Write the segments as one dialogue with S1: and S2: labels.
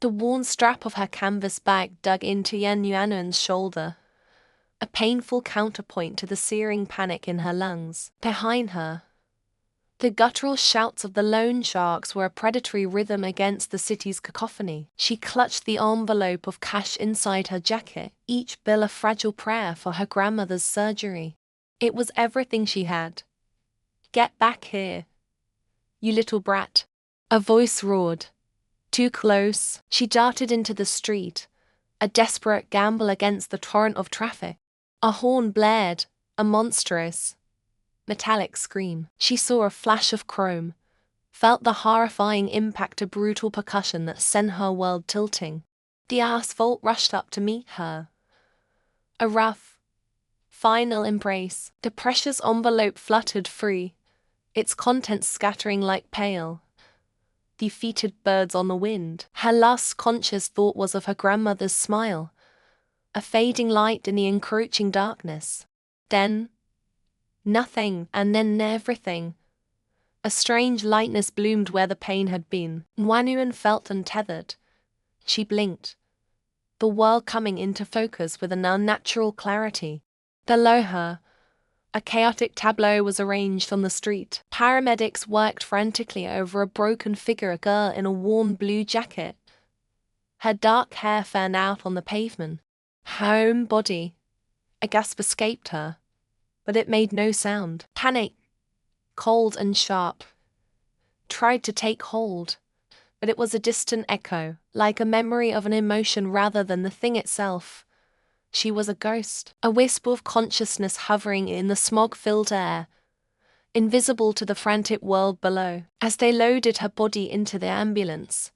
S1: The worn strap of her canvas bag dug into Yuan's shoulder, a painful counterpoint to the searing panic in her lungs. Behind her, the guttural shouts of the loan sharks were a predatory rhythm against the city's cacophony. She clutched the envelope of cash inside her jacket, each bill a fragile prayer for her grandmother's surgery. It was everything she had. "Get back here, you little brat," a voice roared. Too close, she darted into the street, a desperate gamble against the torrent of traffic. A horn blared, a monstrous, metallic scream. She saw a flash of chrome, felt the horrifying impact of brutal percussion that sent her world tilting. The asphalt rushed up to meet her. A rough, final embrace. The precious envelope fluttered free, its contents scattering like pale, defeated birds on the wind. Her last conscious thought was of her grandmother's smile, a fading light in the encroaching darkness. Then, nothing, and then everything. A strange lightness bloomed where the pain had been. Yuan felt untethered. She blinked, the world coming into focus with an unnatural clarity. Below her, a chaotic tableau was arranged on the street. Paramedics worked frantically over a broken figure, a girl in a warm blue jacket. Her dark hair fanned out on the pavement. Her own body, a gasp escaped her, but it made no sound. Panic, cold and sharp, tried to take hold, but it was a distant echo, like a memory of an emotion rather than the thing itself. She was a ghost, a wisp of consciousness hovering in the smog-filled air, invisible to the frantic world below. As they loaded her body into the ambulance,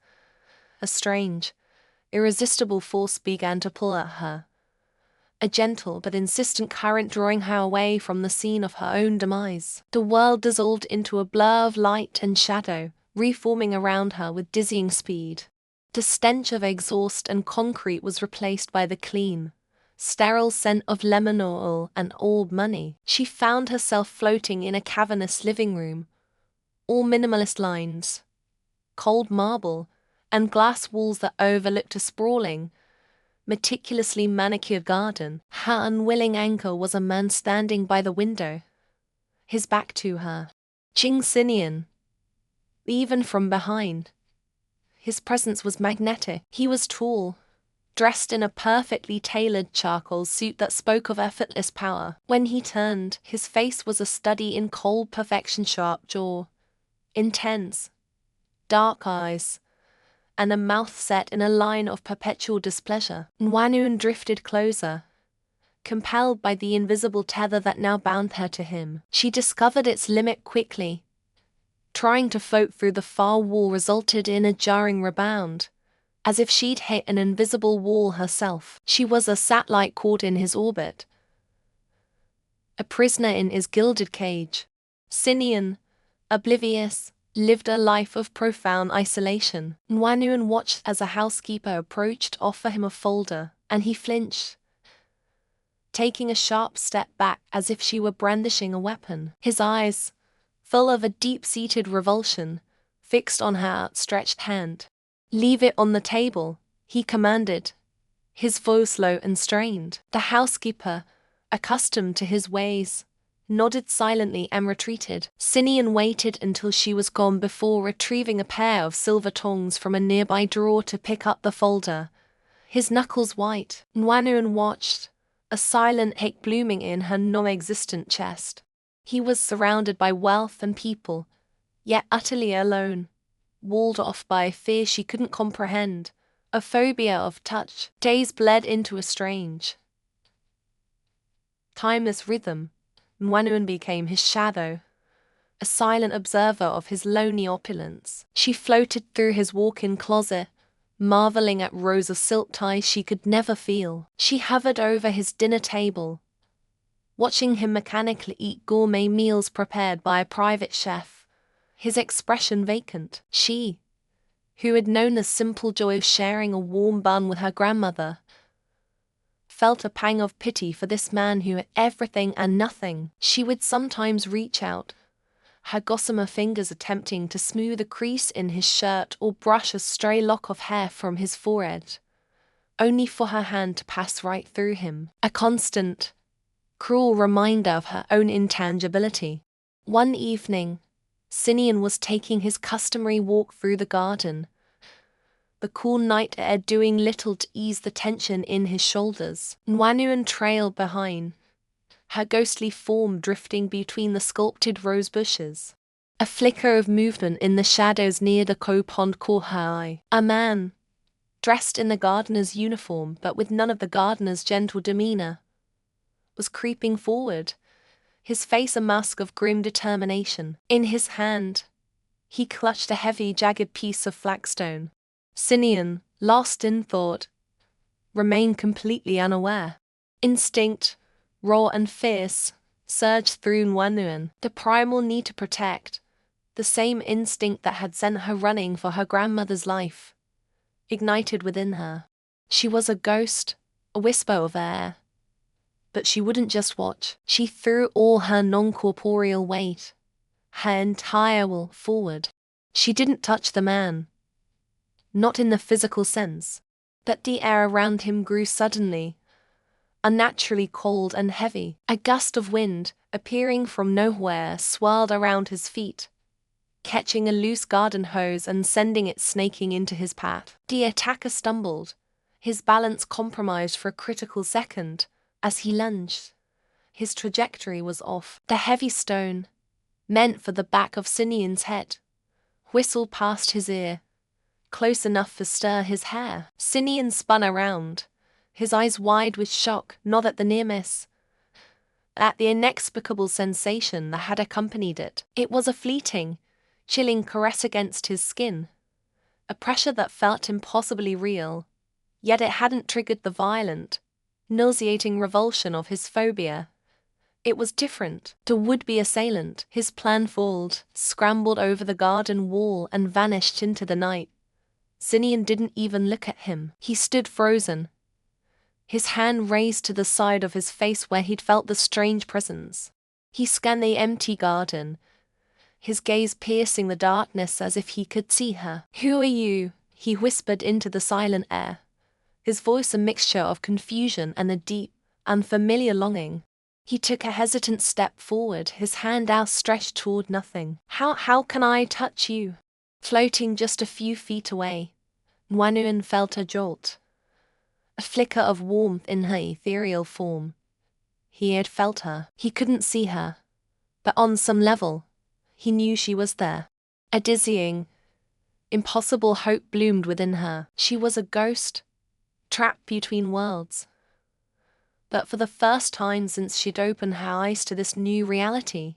S1: a strange, irresistible force began to pull at her, a gentle but insistent current drawing her away from the scene of her own demise. The world dissolved into a blur of light and shadow, reforming around her with dizzying speed. The stench of exhaust and concrete was replaced by the clean, sterile scent of lemon oil and old money. She found herself floating in a cavernous living room, all minimalist lines, cold marble, and glass walls that overlooked a sprawling, meticulously manicured garden. Her unwilling anchor was a man standing by the window, his back to her. Cinderella. Even from behind, his presence was magnetic. He was tall, dressed in a perfectly tailored charcoal suit that spoke of effortless power. When he turned, his face was a study in cold perfection, sharp jaw, intense, dark eyes, and a mouth set in a line of perpetual displeasure. Yuan drifted closer, compelled by the invisible tether that now bound her to him. She discovered its limit quickly. Trying to float through the far wall resulted in a jarring rebound, as if she'd hit an invisible wall herself. She was a satellite caught in his orbit, a prisoner in his gilded cage. Cinderella, oblivious, lived a life of profound isolation. Yuan watched as a housekeeper approached to offer him a folder, and he flinched, taking a sharp step back as if she were brandishing a weapon. His eyes, full of a deep-seated revulsion, fixed on her outstretched hand. "Leave it on the table," he commanded, his voice low and strained. The housekeeper, accustomed to his ways, nodded silently and retreated. Cinderella waited until she was gone before retrieving a pair of silver tongs from a nearby drawer to pick up the folder, his knuckles white. Yuan watched, a silent ache blooming in her non-existent chest. He was surrounded by wealth and people, yet utterly alone, walled off by a fear she couldn't comprehend, a phobia of touch. Days bled into a strange, timeless rhythm. Yuan became his shadow, a silent observer of his lonely opulence. She floated through his walk-in closet, marveling at rows of silk ties she could never feel. She hovered over his dinner table, watching him mechanically eat gourmet meals prepared by a private chef, his expression vacant. She, who had known the simple joy of sharing a warm bun with her grandmother, felt a pang of pity for this man who had everything and nothing. She would sometimes reach out, her gossamer fingers attempting to smooth a crease in his shirt or brush a stray lock of hair from his forehead, only for her hand to pass right through him, a constant, cruel reminder of her own intangibility. One evening, Simeon was taking his customary walk through the garden, the cool night air doing little to ease the tension in his shoulders. Nwanuan trailed behind, her ghostly form drifting between the sculpted rose bushes. A flicker of movement in the shadows near the co-pond caught her eye. A man, dressed in the gardener's uniform but with none of the gardener's gentle demeanor, was creeping forward, his face a mask of grim determination. In his hand, he clutched a heavy, jagged piece of flagstone. Simeon, lost in thought, remained completely unaware. Instinct, raw and fierce, surged through Nwanuan, the primal need to protect, the same instinct that had sent her running for her grandmother's life, ignited within her. She was a ghost, a whisper of air. But she wouldn't just watch. She threw all her non-corporeal weight, her entire will, forward. She didn't touch the man. Not in the physical sense. But the air around him grew suddenly, unnaturally cold and heavy. A gust of wind, appearing from nowhere, swirled around his feet, catching a loose garden hose and sending it snaking into his path. The attacker stumbled, his balance compromised for a critical second. As he lunged, his trajectory was off. The heavy stone, meant for the back of Simeon's head, whistled past his ear, close enough to stir his hair. Simeon spun around, his eyes wide with shock, not at the near miss, at the inexplicable sensation that had accompanied it. It was a fleeting, chilling caress against his skin, a pressure that felt impossibly real, yet it hadn't triggered the violent, nauseating revulsion of his phobia. It was different. The would-be assailant, his plan foiled, scrambled over the garden wall and vanished into the night. Simeon didn't even look at him. He stood frozen, his hand raised to the side of his face where he'd felt the strange presence. He scanned the empty garden, his gaze piercing the darkness as if he could see her. "Who are you?" he whispered into the silent air, his voice a mixture of confusion and a deep, unfamiliar longing. He took a hesitant step forward, his hand outstretched toward nothing. How can I touch you?" Floating just a few feet away, Nwanuan felt a jolt, a flicker of warmth in her ethereal form. He had felt her. He couldn't see her, but on some level, he knew she was there. A dizzying, impossible hope bloomed within her. She was a ghost, trapped between worlds. But for the first time since she'd opened her eyes to this new reality,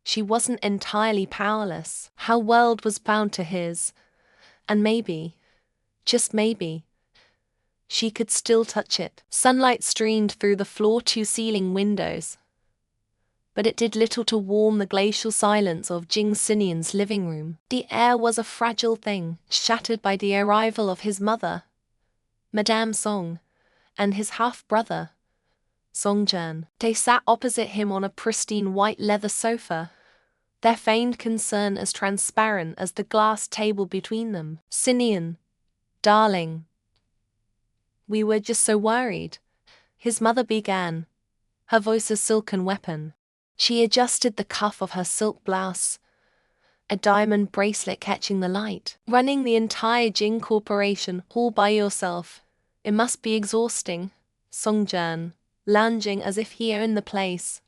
S1: she wasn't entirely powerless. Her world was bound to his, and maybe, just maybe, she could still touch it. Sunlight streamed through the floor-to-ceiling windows, but it did little to warm the glacial silence of Jing Simeon's living room. The air was a fragile thing, shattered by the arrival of his mother, Madame Song, and his half-brother, Songjian. They sat opposite him on a pristine white leather sofa, their feigned concern as transparent as the glass table between them. "Simeon, darling, we were just so worried," his mother began, her voice a silken weapon. She adjusted the cuff of her silk blouse, a diamond bracelet catching the light. "Running the entire Jing Corporation all by yourself, it must be exhausting," Songjian, lounging as if he owned the place,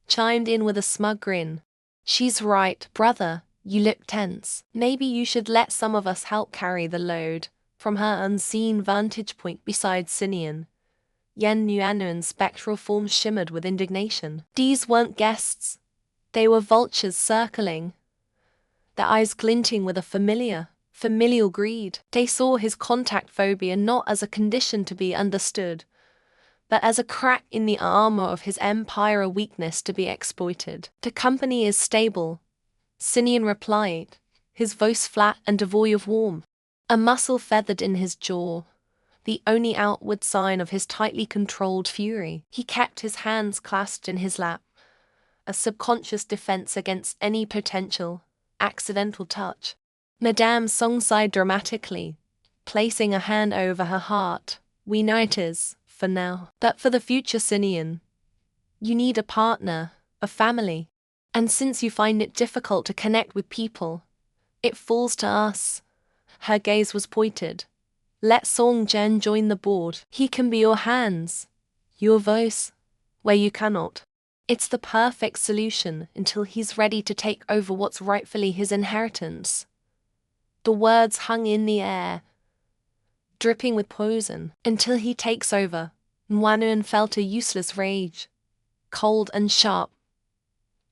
S1: chimed in with a smug grin. "She's right, brother, you look tense. Maybe you should let some of us help carry the load." From her unseen vantage point beside Simeon, Yen Nuanuan's spectral form shimmered with indignation. These weren't guests. They were vultures circling, their eyes glinting with a familial greed. They saw his contact phobia not as a condition to be understood, but as a crack in the armor of his empire, a weakness to be exploited. "The company is stable," Simeon replied, his voice flat and devoid of warmth. A muscle feathered in his jaw, the only outward sign of his tightly controlled fury. He kept his hands clasped in his lap, a subconscious defense against any potential accidental touch. Madame Song sighed dramatically, placing a hand over her heart. We know it is, for now. But for the future, Sinian, you need a partner, a family. And since you find it difficult to connect with people, it falls to us. Her gaze was pointed. Let Song Jen join the board. He can be your hands, your voice, where you cannot. It's the perfect solution until he's ready to take over what's rightfully his inheritance. The words hung in the air, dripping with poison. Until he takes over, Nwanuan felt a useless rage, cold and sharp,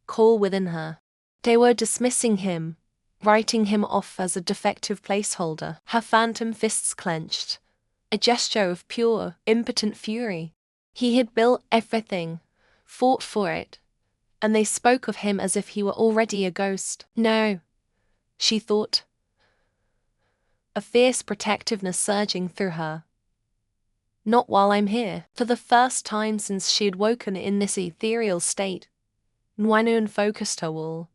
S1: cool within her. They were dismissing him, writing him off as a defective placeholder. Her phantom fists clenched, a gesture of pure, impotent fury. He had built everything, fought for it, and they spoke of him as if he were already a ghost. No, she thought, a fierce protectiveness surging through her. Not while I'm here. For the first time since she had woken in this ethereal state, Nwanuan focused her will,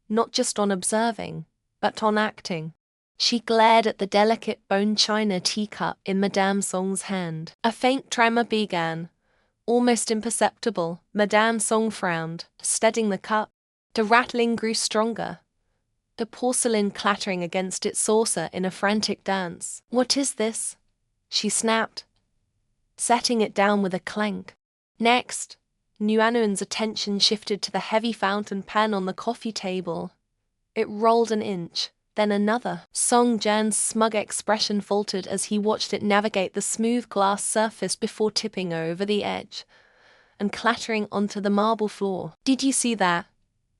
S1: not just on observing, but on acting. She glared at the delicate bone china teacup in Madame Song's hand. A faint tremor began, almost imperceptible. Madame Song frowned, steadying the cup. The rattling grew stronger, the porcelain clattering against its saucer in a frantic dance. What is this? She snapped, setting it down with a clank. Next, Nwanuan's attention shifted to the heavy fountain pen on the coffee table. It rolled an inch, then another. Song Jan's smug expression faltered as he watched it navigate the smooth glass surface before tipping over the edge and clattering onto the marble floor. Did you see that?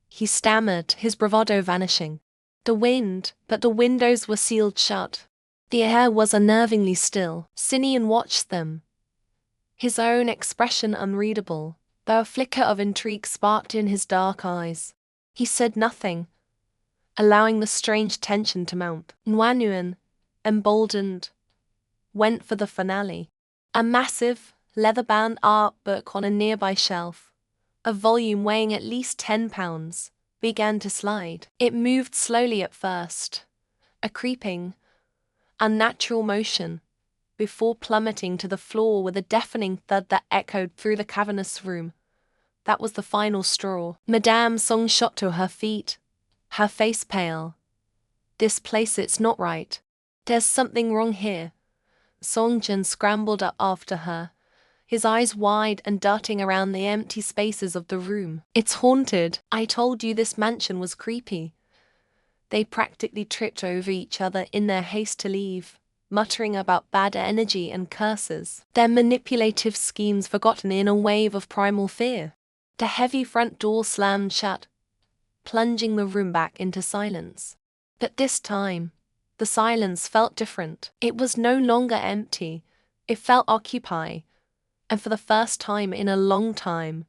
S1: He stammered, his bravado vanishing. But the windows were sealed shut. The air was unnervingly still. Sinian watched them, his own expression unreadable, though a flicker of intrigue sparked in his dark eyes. He said nothing, allowing the strange tension to mount. Nwanuan, emboldened, went for the finale. A massive, leather-bound art book on a nearby shelf, a volume weighing at least 10 pounds, began to slide. It moved slowly at first, a creeping, unnatural motion, before plummeting to the floor with a deafening thud that echoed through the cavernous room. That was the final straw. Madame Song shot to her feet, her face pale. This place, it's not right. There's something wrong here. Song Jin scrambled up after her, his eyes wide and darting around the empty spaces of the room. It's haunted. I told you this mansion was creepy. They practically tripped over each other in their haste to leave, muttering about bad energy and curses, their manipulative schemes forgotten in a wave of primal fear. The heavy front door slammed shut, plunging the room back into silence. But this time, the silence felt different. It was no longer empty. It felt occupied. And for the first time in a long time,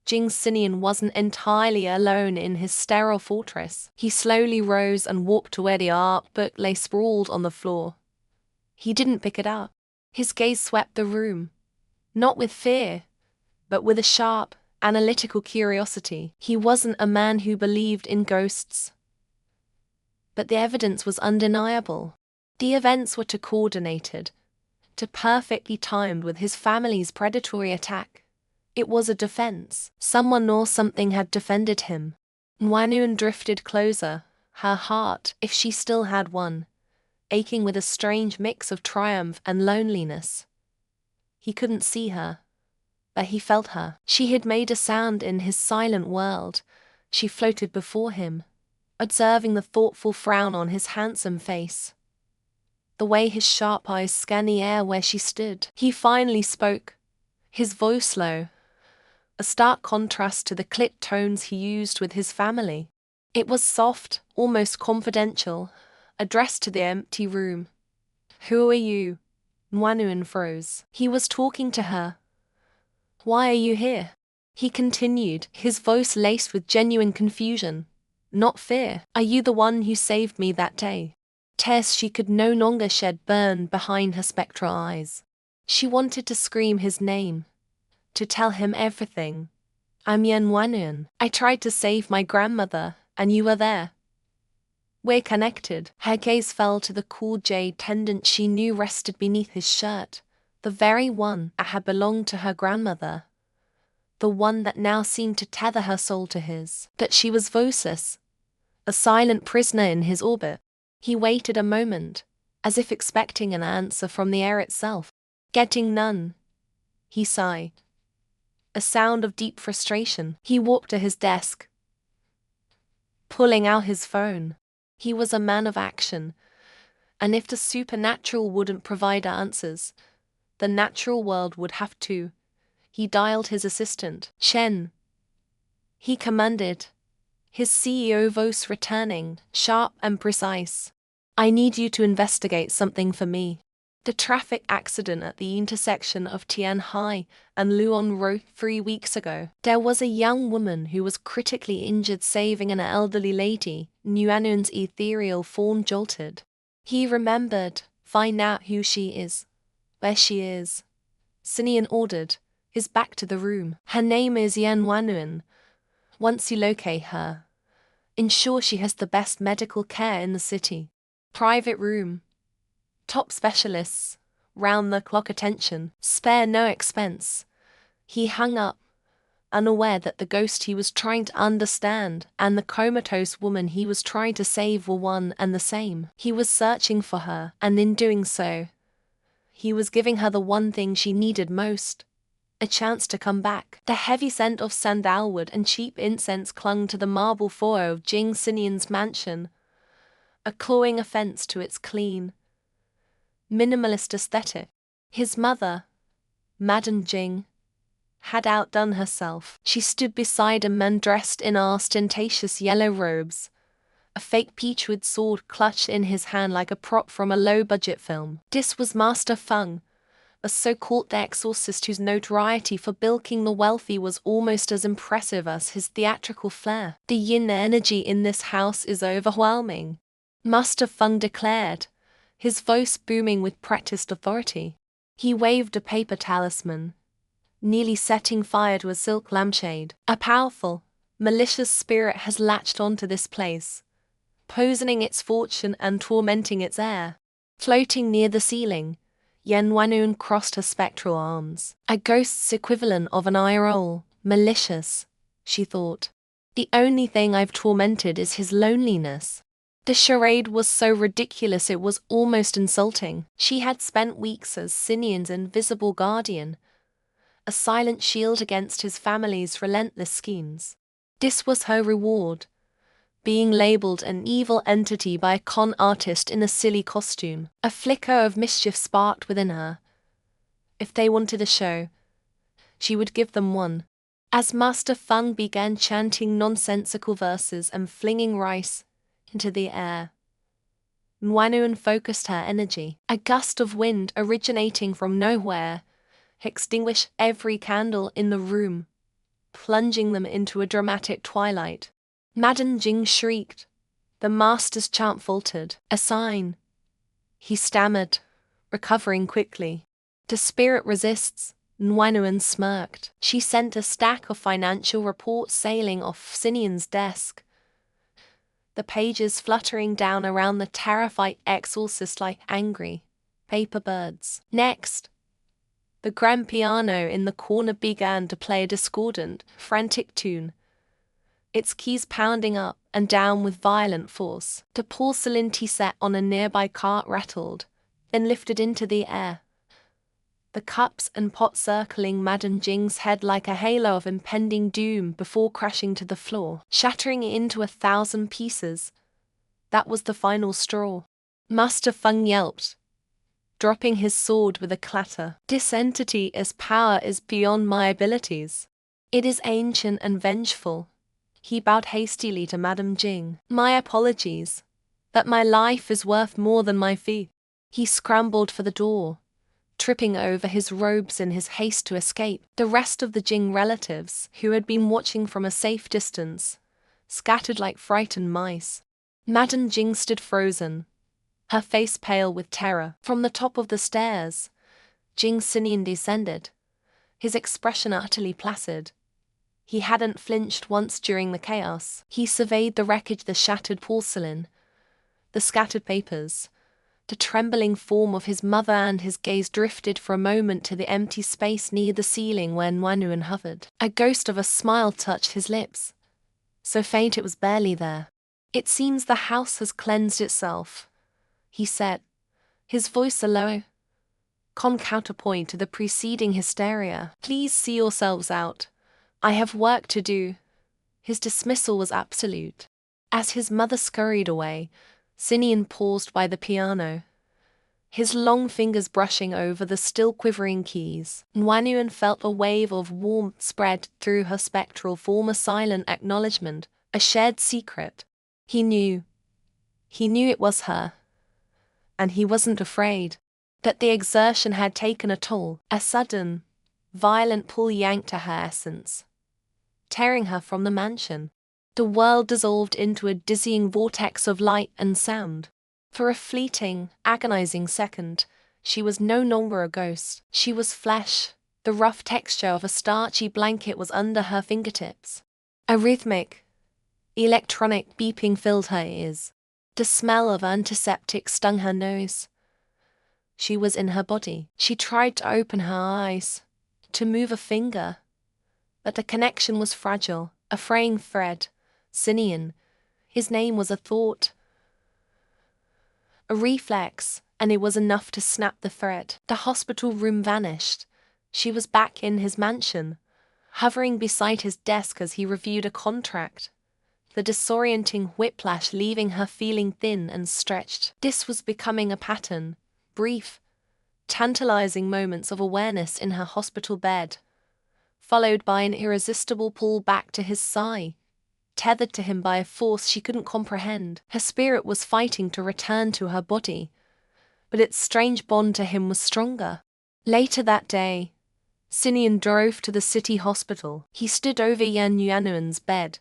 S1: Jing Sinian wasn't entirely alone in his sterile fortress. He slowly rose and walked to where the art book lay sprawled on the floor. He didn't pick it up. His gaze swept the room, not with fear, but with a sharp, analytical curiosity. He wasn't a man who believed in ghosts, but the evidence was undeniable. The events were too coordinated, too perfectly timed with his family's predatory attack. It was a defense. Someone or something had defended him. Nwanuan drifted closer, her heart, if she still had one, aching with a strange mix of triumph and loneliness. He couldn't see her, but he felt her. She had made a sound in his silent world. She floated before him, observing the thoughtful frown on his handsome face, the way his sharp eyes scanned the air where she stood. He finally spoke, his voice low, a stark contrast to the clipped tones he used with his family. It was soft, almost confidential, addressed to the empty room. Who are you? Nwanuan froze. He was talking to her. Why are you here? He continued, his voice laced with genuine confusion, not fear. Are you the one who saved me that day? Tears she could no longer shed burned behind her spectral eyes. She wanted to scream his name, to tell him everything, I'm Yan Wanun. I tried to save my grandmother, and you were there. We're connected. Her gaze fell to the cool jade pendant she knew rested beneath his shirt, the very one that had belonged to her grandmother. The one that now seemed to tether her soul to his. That she was voiceless, a silent prisoner in his orbit. He waited a moment, as if expecting an answer from the air itself. Getting none. He sighed. A sound of deep frustration. He walked to his desk, pulling out his phone. He was a man of action, and if the supernatural wouldn't provide answers, the natural world would have to. He dialed his assistant, Chen. He commanded, his CEO voice returning, sharp and precise. I need you to investigate something for me. The traffic accident at the intersection of Tianhai and Luan Road 3 weeks ago. There was a young woman who was critically injured saving an elderly lady. Nuanun's ethereal form jolted. He remembered, find out who she is, where she is. Sinian ordered, his back to the room. Her name is Yan Wanun. Once you locate her, ensure she has the best medical care in the city. Private room. Top specialists. Round-the-clock attention. Spare no expense. He hung up, unaware that the ghost he was trying to understand and the comatose woman he was trying to save were one and the same. He was searching for her, and in doing so, he was giving her the one thing she needed most. A chance to come back. The heavy scent of sandalwood and cheap incense clung to the marble floor of Jing Sinian's mansion, a clawing offense to its clean, minimalist aesthetic. His mother, Madame Jing, had outdone herself. She stood beside a man dressed in ostentatious yellow robes, a fake peachwood sword clutched in his hand like a prop from a low-budget film. This was Master Feng, a so-called exorcist whose notoriety for bilking the wealthy was almost as impressive as his theatrical flair. The yin energy in this house is overwhelming, Master Feng declared, his voice booming with practiced authority. He waved a paper talisman, nearly setting fire to a silk lampshade. A powerful, malicious spirit has latched onto this place, poisoning its fortune and tormenting its heir. Floating near the ceiling, Yan Wanun crossed her spectral arms. A ghost's equivalent of an eye roll, malicious, she thought. The only thing I've tormented is his loneliness. The charade was so ridiculous it was almost insulting. She had spent weeks as Sinian's invisible guardian, a silent shield against his family's relentless schemes. This was her reward, being labeled an evil entity by a con artist in a silly costume. A flicker of mischief sparked within her. If they wanted a show, she would give them one. As Master Feng began chanting nonsensical verses and flinging rice into the air, Nguanun focused her energy. A gust of wind originating from nowhere extinguished every candle in the room, plunging them into a dramatic twilight. Madame Jing shrieked. The master's chant faltered. A sign. He stammered, recovering quickly. The spirit resists, Nguanun smirked. She sent a stack of financial reports sailing off Sinian's desk, the pages fluttering down around the terrified exorcist like angry paper birds. Next, the grand piano in the corner began to play a discordant, frantic tune, its keys pounding up and down with violent force. The porcelain tea set on a nearby cart rattled, then lifted into the air, the cups and pots circling Madame Jing's head like a halo of impending doom before crashing to the floor, shattering it into 1,000 pieces. That was the final straw. Master Feng yelped, dropping his sword with a clatter. This entity's power is beyond my abilities. It is ancient and vengeful. He bowed hastily to Madame Jing. My apologies, but my life is worth more than my fee. He scrambled for the door, tripping over his robes in his haste to escape. The rest of the Jing relatives, who had been watching from a safe distance, scattered like frightened mice. Madame Jing stood frozen, her face pale with terror. From the top of the stairs, Jing Sinian descended, his expression utterly placid. He hadn't flinched once during the chaos. He surveyed the wreckage, the shattered porcelain, the scattered papers, the trembling form of his mother, and his gaze drifted for a moment to the empty space near the ceiling where Nwanuan hovered. A ghost of a smile touched his lips, so faint it was barely there. "It seems the house has cleansed itself," he said, his voice a low, calm counterpoint to the preceding hysteria. "Please see yourselves out. I have work to do." His dismissal was absolute. As his mother scurried away, Simeon paused by the piano, his long fingers brushing over the still quivering keys. Nwanuan felt a wave of warmth spread through her spectral form, a silent acknowledgement, a shared secret. He knew it was her. And he wasn't afraid. That the exertion had taken a toll. A sudden, violent pull yanked at her essence, tearing her from the mansion. The world dissolved into a dizzying vortex of light and sound. For a fleeting, agonizing second, she was no longer a ghost. She was flesh. The rough texture of a starchy blanket was under her fingertips. A rhythmic, electronic beeping filled her ears. The smell of antiseptic stung her nose. She was in her body. She tried to open her eyes, to move a finger, but the connection was fragile, a fraying thread. Simeon. His name was a thought, a reflex, and it was enough to snap the thread. The hospital room vanished. She was back in his mansion, hovering beside his desk as he reviewed a contract, the disorienting whiplash leaving her feeling thin and stretched. This was becoming a pattern, brief, tantalizing moments of awareness in her hospital bed, followed by an irresistible pull back to his side, tethered to him by a force she couldn't comprehend. Her spirit was fighting to return to her body, but its strange bond to him was stronger. Later that day, Simeon drove to the city hospital. He stood over Yan Yuanuan's bed,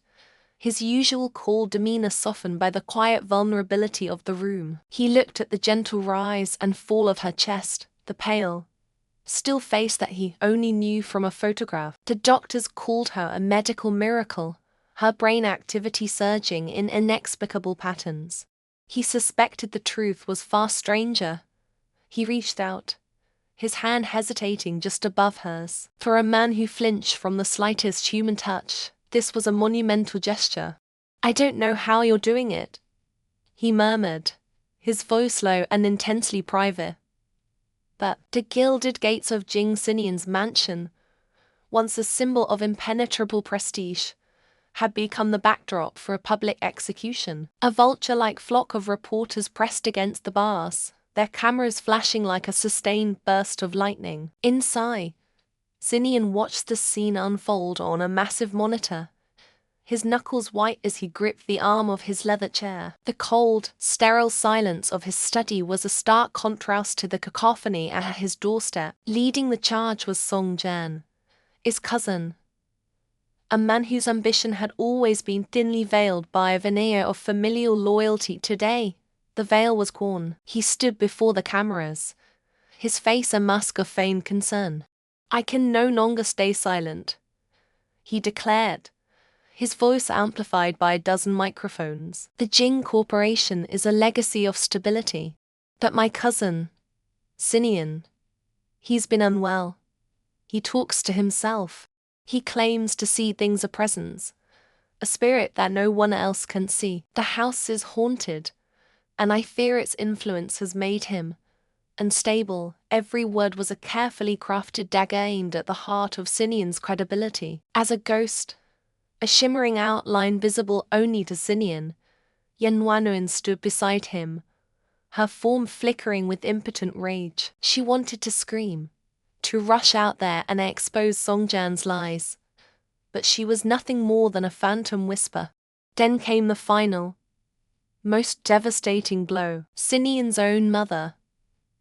S1: his usual cold demeanor softened by the quiet vulnerability of the room. He looked at the gentle rise and fall of her chest, the pale, still face that he only knew from a photograph. The doctors called her a medical miracle, her brain activity surging in inexplicable patterns. He suspected the truth was far stranger. He reached out, his hand hesitating just above hers. For a man who flinched from the slightest human touch, this was a monumental gesture. "I don't know how you're doing it," he murmured, his voice low and intensely private. But the gilded gates of Jing Simeon's mansion, once a symbol of impenetrable prestige, had become the backdrop for a public execution. A vulture-like flock of reporters pressed against the bars, their cameras flashing like a sustained burst of lightning. Inside, Simeon watched the scene unfold on a massive monitor, his knuckles white as he gripped the arm of his leather chair. The cold, sterile silence of his study was a stark contrast to the cacophony at his doorstep. Leading the charge was Song Jan, his cousin, a man whose ambition had always been thinly veiled by a veneer of familial loyalty. Today, the veil was gone. He stood before the cameras, his face a mask of feigned concern. "I can no longer stay silent," he declared, his voice amplified by a dozen microphones. "The Jing Corporation is a legacy of stability. But my cousin, Simeon, he's been unwell. He talks to himself. He claims to see things, a presence, a spirit that no one else can see. The house is haunted, and I fear its influence has made him unstable." Every word was a carefully crafted dagger aimed at the heart of Simeon's credibility. As a ghost, a shimmering outline visible only to Simeon, Yan Yuanuan stood beside him, her form flickering with impotent rage. She wanted to scream, to rush out there and expose Songjan's lies, but she was nothing more than a phantom whisper. Then came the final, most devastating blow. Simeon's own mother,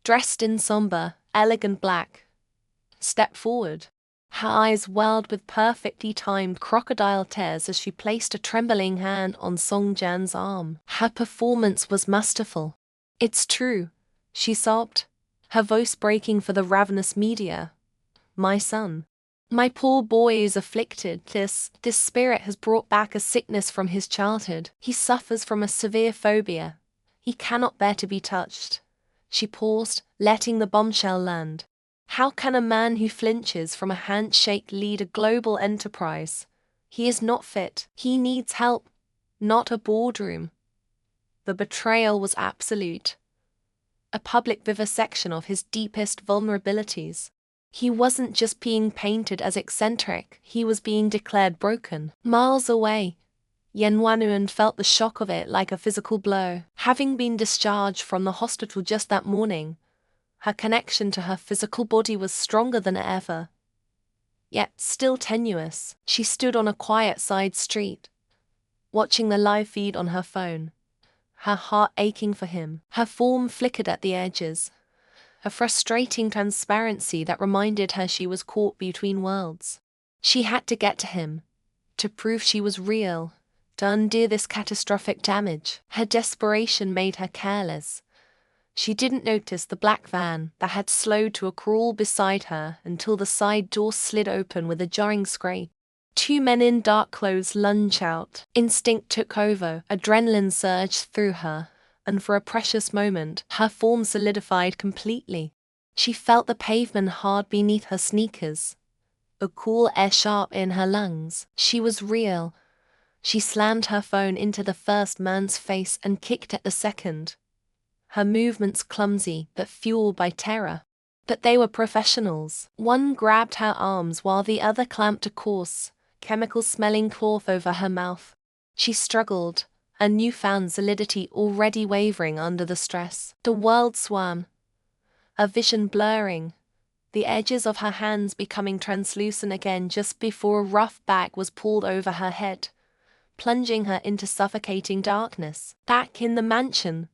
S1: dressed in somber, elegant black, stepped forward. Her eyes welled with perfectly timed crocodile tears as she placed a trembling hand on Song Jan's arm. Her performance was masterful. "It's true," she sobbed, her voice breaking for the ravenous media. "My son, My poor boy is afflicted. This spirit has brought back a sickness from his childhood. He suffers from a severe phobia. He cannot bear to be touched. She paused, letting the bombshell land. How can a man who flinches from a handshake lead a global enterprise? He is not fit. He needs help, not a boardroom. The betrayal was absolute. A public vivisection of his deepest vulnerabilities. He wasn't just being painted as eccentric, he was being declared broken. Miles away, Yen Wanuan felt the shock of it like a physical blow. Having been discharged from the hospital just that morning, her connection to her physical body was stronger than ever. Yet still tenuous, she stood on a quiet side street, watching the live feed on her phone, her heart aching for him. Her form flickered at the edges, a frustrating transparency that reminded her she was caught between worlds. She had to get to him, to prove she was real, to undo this catastrophic damage. Her desperation made her careless. She didn't notice the black van that had slowed to a crawl beside her until the side door slid open with a jarring scrape. Two men in dark clothes lunged out. Instinct took over, adrenaline surged through her, and for a precious moment, her form solidified completely. She felt the pavement hard beneath her sneakers, a cool air sharp in her lungs. She was real. She slammed her phone into the first man's face and kicked at the second. Her movements clumsy but fueled by terror. But they were professionals. One grabbed her arms while the other clamped a coarse, chemical-smelling cloth over her mouth. She struggled, a newfound solidity already wavering under the stress. The world swam, her vision blurring, the edges of her hands becoming translucent again just before a rough bag was pulled over her head, plunging her into suffocating darkness. Back in the mansion,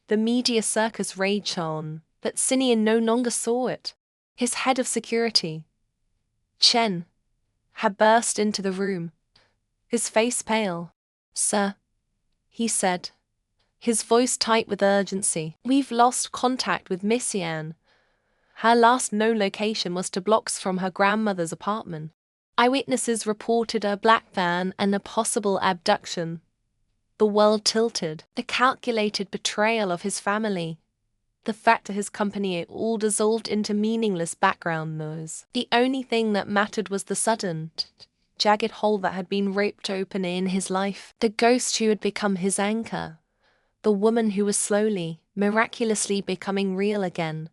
S1: the media circus raged on, but Sinian no longer saw it. His head of security, Chen, had burst into the room, his face pale. "Sir," he said, his voice tight with urgency, "we've lost contact with Miss Yan. Her last known location was 2 blocks from her grandmother's apartment. Eyewitnesses reported a black van and a possible abduction." The world tilted. The calculated betrayal of his family, the fact that his company all dissolved into meaningless background noise. The only thing that mattered was the sudden, jagged hole that had been ripped open in his life. The ghost who had become his anchor, the woman who was slowly, miraculously becoming real again,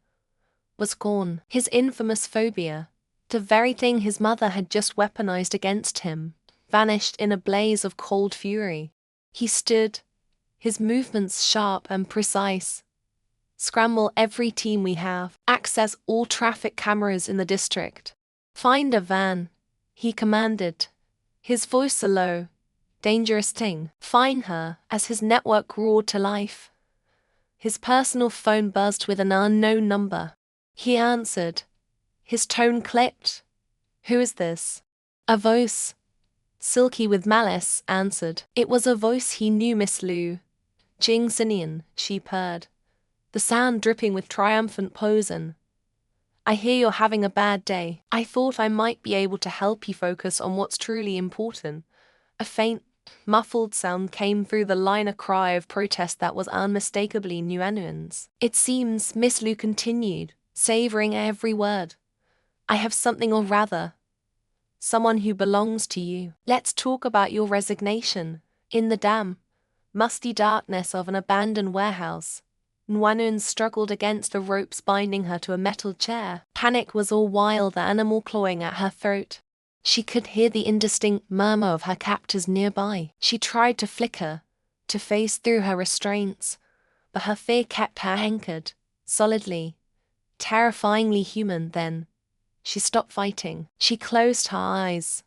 S1: was gone. His infamous phobia, the very thing his mother had just weaponized against him, vanished in a blaze of cold fury. He stood, his movements sharp and precise. "Scramble every team we have. Access all traffic cameras in the district. Find a van," he commanded, his voice a low, dangerous ting. "Find her," as his network roared to life. His personal phone buzzed with an unknown number. He answered, his tone clipped. "Who is this?" A voice, silky with malice, answered. It was a voice he knew. "Miss Liu." "Jing Sinian," she purred, the sound dripping with triumphant poison. "I hear you're having a bad day. I thought I might be able to help you focus on what's truly important." A faint, muffled sound came through the line, a cry of protest that was unmistakably Nuanuan's. "It seems," Miss Liu continued, savoring every word, "I have something, or rather, someone who belongs to you. Let's talk about your resignation." In the damp, musty darkness of an abandoned warehouse, Nwanun struggled against the ropes binding her to a metal chair. Panic was all wild, the animal clawing at her throat. She could hear the indistinct murmur of her captors nearby. She tried to flicker, to phase through her restraints, but her fear kept her anchored, solidly, terrifyingly human. Then she stopped fighting. She closed her eyes,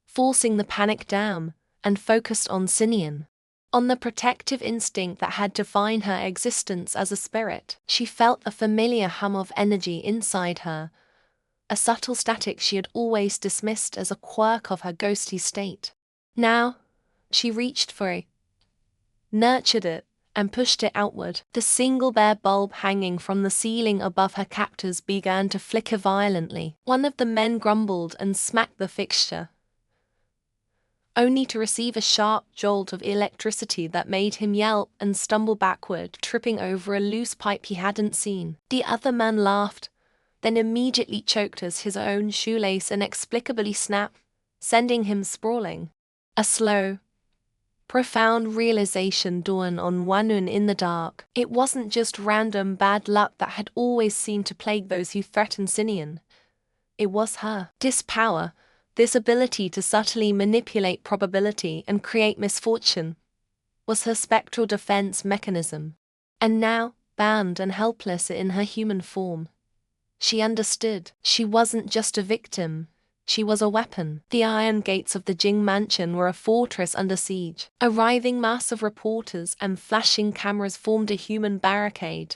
S1: forcing the panic down, and focused on Sinian, on the protective instinct that had defined her existence as a spirit. She felt a familiar hum of energy inside her, a subtle static she had always dismissed as a quirk of her ghostly state. Now, she reached for it, nurtured it, and pushed it outward. The single bare bulb hanging from the ceiling above her captors began to flicker violently. One of the men grumbled and smacked the fixture, only to receive a sharp jolt of electricity that made him yelp and stumble backward, tripping over a loose pipe he hadn't seen. The other man laughed, then immediately choked as his own shoelace inexplicably snapped, sending him sprawling. A slow, profound realization dawned on Wanun in the dark. It wasn't just random bad luck that had always seemed to plague those who threatened Sinian. It was her. This power, this ability to subtly manipulate probability and create misfortune, was her spectral defense mechanism. And now, bound and helpless in her human form, she understood. She wasn't just a victim. She was a weapon. The iron gates of the Jing mansion were a fortress under siege. A writhing mass of reporters and flashing cameras formed a human barricade,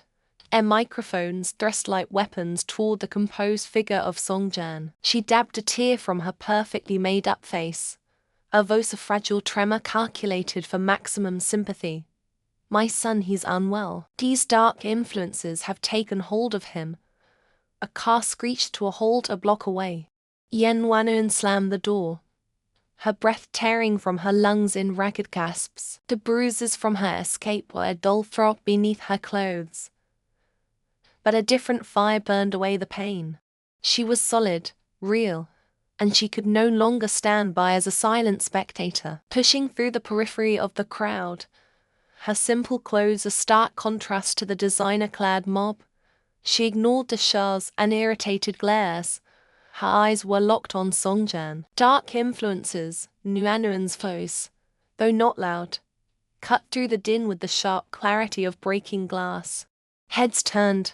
S1: and microphones thrust like weapons toward the composed figure of Songjian. She dabbed a tear from her perfectly made-up face, a voice of fragile tremor calculated for maximum sympathy. "My son, he's unwell. These dark influences have taken hold of him." A car screeched to a halt a block away. Yen Wanun slammed the door, her breath tearing from her lungs in ragged gasps. The bruises from her escape were a dull throb beneath her clothes, but a different fire burned away the pain. She was solid, real, and she could no longer stand by as a silent spectator. Pushing through the periphery of the crowd, her simple clothes a stark contrast to the designer-clad mob, she ignored the shah's and irritated glares. Her eyes were locked on Songjian. Dark influences, Nuanuan's foes, though not loud, cut through the din with the sharp clarity of breaking glass. Heads turned,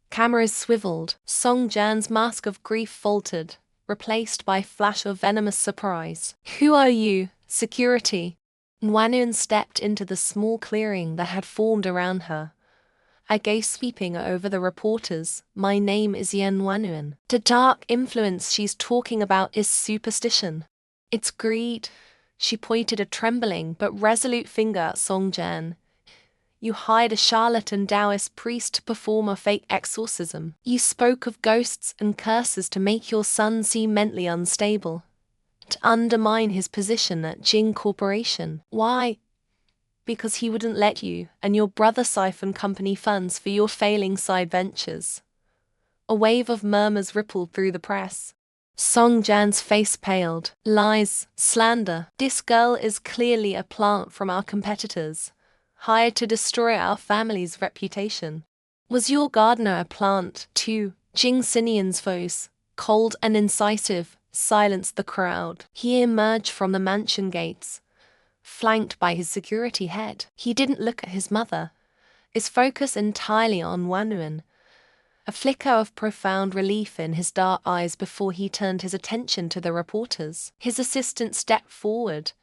S1: cameras swiveled. Songjian's mask of grief faltered, replaced by a flash of venomous surprise. "Who are you, security?" Nuanuan stepped into the small clearing that had formed around her, a gaze sweeping over the reporters. "My name is Yen Wanun. The dark influence she's talking about is superstition. It's greed." She pointed a trembling but resolute finger at Songjian. "You hired a charlatan Taoist priest to perform a fake exorcism. You spoke of ghosts and curses to make your son seem mentally unstable, to undermine his position at Jing Corporation. Why? Because he wouldn't let you and your brother siphon company funds for your failing side ventures." A wave of murmurs rippled through the press. Songjian's face paled. "Lies, slander. This girl is clearly a plant from our competitors, hired to destroy our family's reputation." "Was your gardener a plant, too?" Jing Sinian's voice, cold and incisive, silenced the crowd. He emerged from the mansion gates, flanked by his security head. He didn't look at his mother, his focus entirely on Wanun, a flicker of profound relief in his dark eyes before he turned his attention to the reporters. His assistant stepped forward,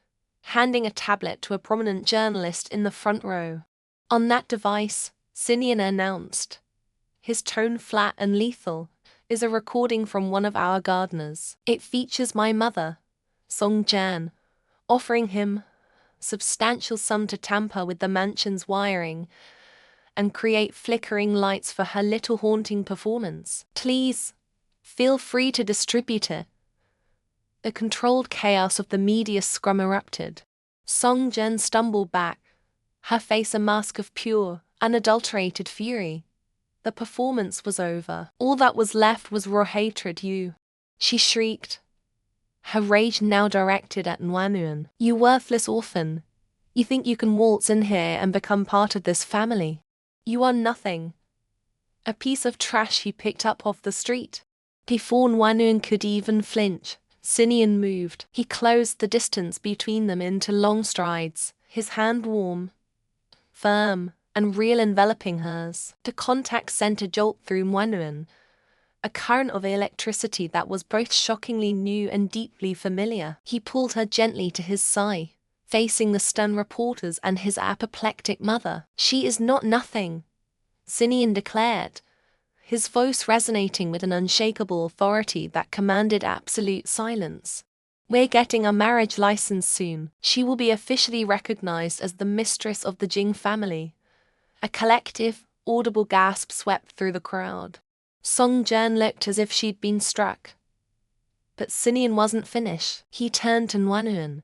S1: handing a tablet to a prominent journalist in the front row. "On that device," Sinian announced, his tone flat and lethal, "is a recording from one of our gardeners. It features my mother, Songjian, offering him substantial sum to tamper with the mansion's wiring and create flickering lights for her little haunting performance. Please, feel free to distribute it." The controlled chaos of the media scrum erupted. Songjian stumbled back, her face a mask of pure, unadulterated fury. The performance was over. All that was left was raw hatred. "You!" she shrieked, her rage now directed at Wanun. "You worthless orphan. You think you can waltz in here and become part of this family? You are nothing. A piece of trash he picked up off the street." Before Wanun could even flinch, Sinian moved. He closed the distance between them into long strides, his hand warm, firm, and real enveloping hers. The contact sent a jolt through Wanun, a current of electricity that was both shockingly new and deeply familiar. He pulled her gently to his side, facing the stunned reporters and his apoplectic mother. "She is not nothing," Sinian declared, his voice resonating with an unshakable authority that commanded absolute silence. We're getting a marriage license soon. She will be officially recognized as the mistress of the Jing family. A collective, audible gasp swept through the crowd. Song Jian looked as if she'd been struck. But Sinian wasn't finished. He turned to Nguyen,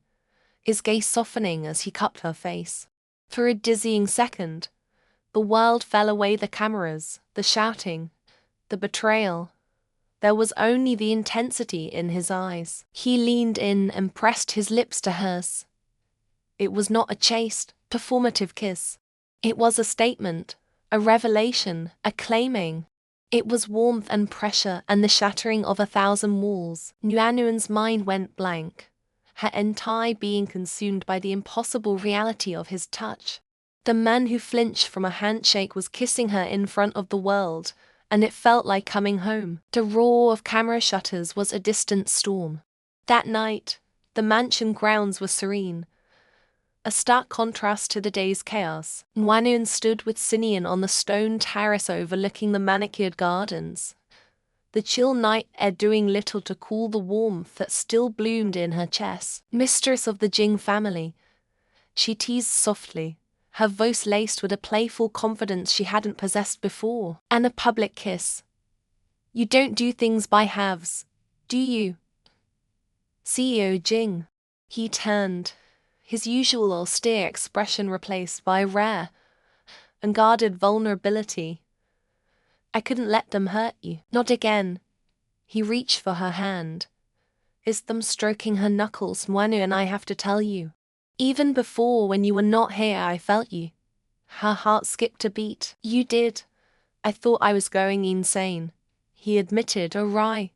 S1: his gaze softening as he cupped her face. For a dizzying second, the world fell away, the cameras, the shouting, the betrayal. There was only the intensity in his eyes. He leaned in and pressed his lips to hers. It was not a chaste, performative kiss. It was a statement, a revelation, a claiming. It was warmth and pressure and the shattering of 1,000 walls. Nguyen's mind went blank, her entire being consumed by the impossible reality of his touch. The man who flinched from a handshake was kissing her in front of the world, and it felt like coming home. The roar of camera shutters was a distant storm. That night, the mansion grounds were serene, a stark contrast to the day's chaos. Nguyen stood with Sinian on the stone terrace overlooking the manicured gardens, the chill night air doing little to cool the warmth that still bloomed in her chest. Mistress of the Jing family, she teased softly, her voice laced with a playful confidence she hadn't possessed before. And a public kiss. You don't do things by halves, do you? CEO Jing. He turned, his usual austere expression replaced by rare, unguarded vulnerability. I couldn't let them hurt you. Not again. He reached for her hand, his thumb stroking her knuckles. Mwanu, and I have to tell you. Even before, when you were not here, I felt you. Her heart skipped a beat. You did. I thought I was going insane, he admitted, a wry,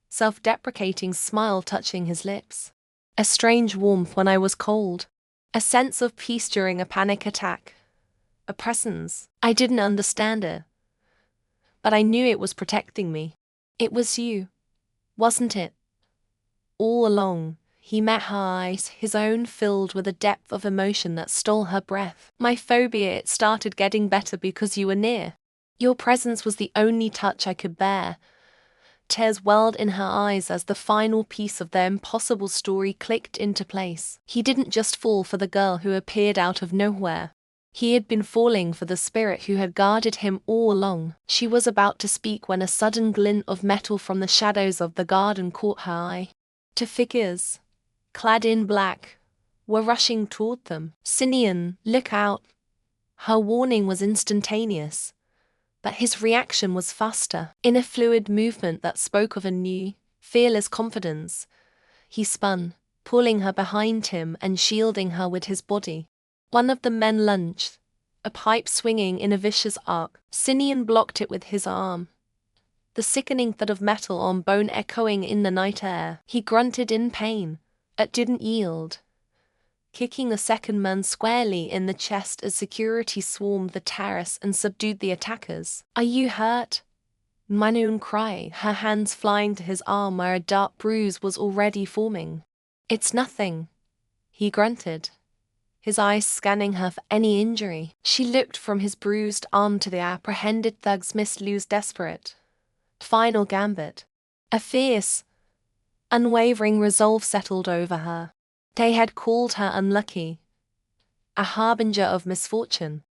S1: self-deprecating smile touching his lips. A strange warmth when I was cold. A sense of peace during a panic attack. A presence. I didn't understand it, but I knew it was protecting me. It was you, wasn't it? All along. He met her eyes, his own filled with a depth of emotion that stole her breath. My phobia, it started getting better because you were near. Your presence was the only touch I could bear. Tears welled in her eyes as the final piece of their impossible story clicked into place. He didn't just fall for the girl who appeared out of nowhere. He had been falling for the spirit who had guarded him all along. She was about to speak when a sudden glint of metal from the shadows of the garden caught her eye. Two figures, clad in black, were rushing toward them. Sinian, look out. Her warning was instantaneous, but his reaction was faster. In a fluid movement that spoke of a new, fearless confidence, he spun, pulling her behind him and shielding her with his body. One of the men lunged, a pipe swinging in a vicious arc. Sinian blocked it with his arm, the sickening thud of metal on bone echoing in the night air. He grunted in pain. It didn't yield, kicking the second man squarely in the chest as security swarmed the terrace and subdued the attackers. Are you hurt? Nguyen cried, her hands flying to his arm where a dark bruise was already forming. It's nothing, he grunted, his eyes scanning her for any injury. She looked from his bruised arm to the apprehended thug's Miss Liu's desperate, final gambit. A fierce, unwavering resolve settled over her. They had called her unlucky, a harbinger of misfortune.